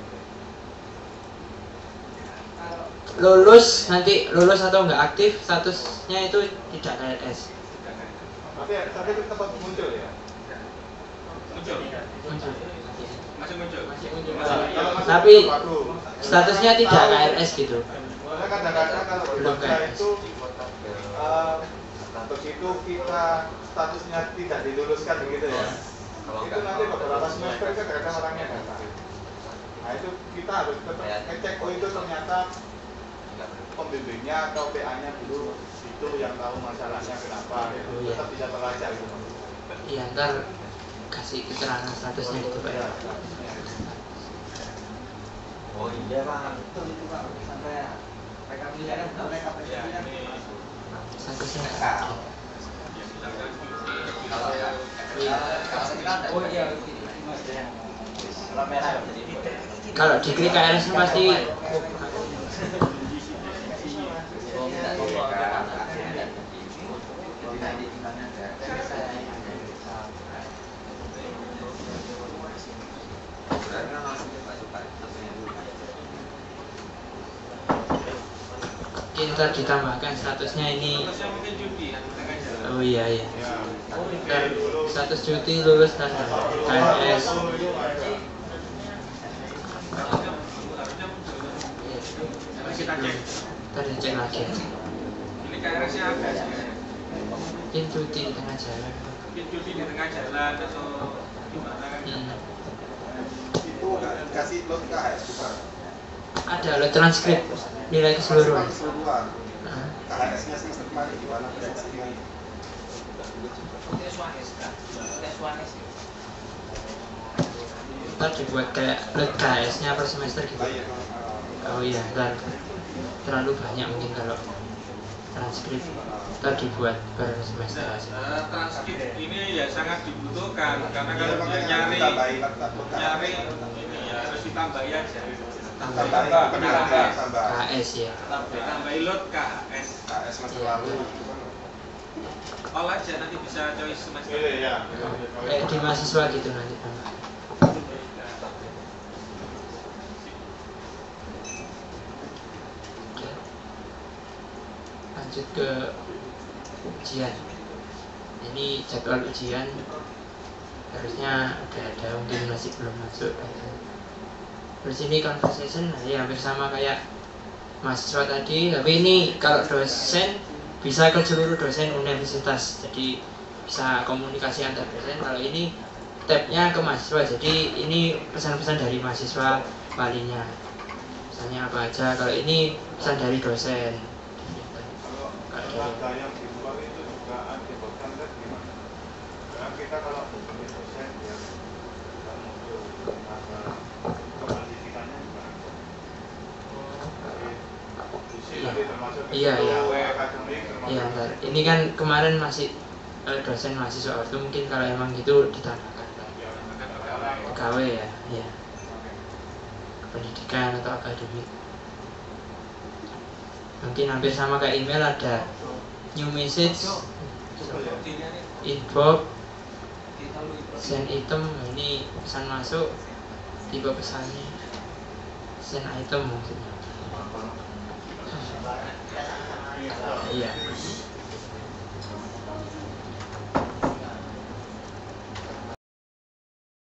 lulus, nanti lulus atau nggak aktif statusnya itu tidak KRS. Tapi itu tempat muncul ya? Muncul. Masih muncul. Tapi statusnya tidak KRS gitu. Karena kadang-kadang kalau Belum kita KRS. itu begitu kita statusnya tidak diluluskan begitu ya. Itu nanti beberapa semester itu kadang orangnya datang. Nah itu kita harus tetap ngecek, oh itu ternyata pembimbingnya atau PA-nya dulu itu yang tahu masalahnya kenapa. Tetap bisa terlacak gitu. Iya, ntar kasih keterangan statusnya gitu Pak. Oh iya Pak, betul itu Pak, sampai rekapitulasi Statusnya. Kalau diklik KRS pasti ntar ditambahkan statusnya ini. Oh iya iya. Ntar status cuti lulus dan KRS. Kita cek. Ntar dicek lagi. Ini KRS-nya apa sih? Mungkin cuti di tengah jalan. Mungkin cuti di tengah jalan atau gimana kan? Itu nggak dikasih lot KHS bukan? Ada lo transkrip nilai keseluruhan. KHS-nya semester kemarin gimana? Ntar dibuat kayak lot KHS-nya per semester gitu. Oh iya, ntar terlalu banyak mungkin kalau transkrip. Ntar dibuat per semester. Transkrip ini ya sangat dibutuhkan karena kalau dia nyari ini ya harus ditambahi aja. KHS ya. Tambahi load KHS. KHS masa lalu. All aja nanti bisa choice semester. Iya. Kayak di mahasiswa gitu nanti. Oke. Lanjut ke ujian. Ini jadwal ujian harusnya ada mungkin masih belum masuk. Terus ini conversation ya hampir sama kayak mahasiswa tadi, tapi ini kalau dosen bisa ke seluruh dosen universitas, jadi bisa komunikasi antar dosen. Kalau ini tabnya ke mahasiswa, jadi ini pesan-pesan dari mahasiswa walinya, misalnya apa aja. Kalau ini pesan dari dosen. Kalau ada yang di luar itu juga menyebabkan kan gimana? Karena kita kalau hubungi dosen ya nggak muncul masalah kependidikannya gimana? Jadi termasuk Iya. akademik termasuk. Iya, ntar. Ini kan kemarin masih dosen mahasiswa itu mungkin kalau emang gitu ditambahkan pegawai ya, ya. Pendidikan atau akademik. Mungkin hampir sama kayak email, ada new message, inbox, send item. Ini pesan masuk, tipe pesannya send item maksudnya. Iya.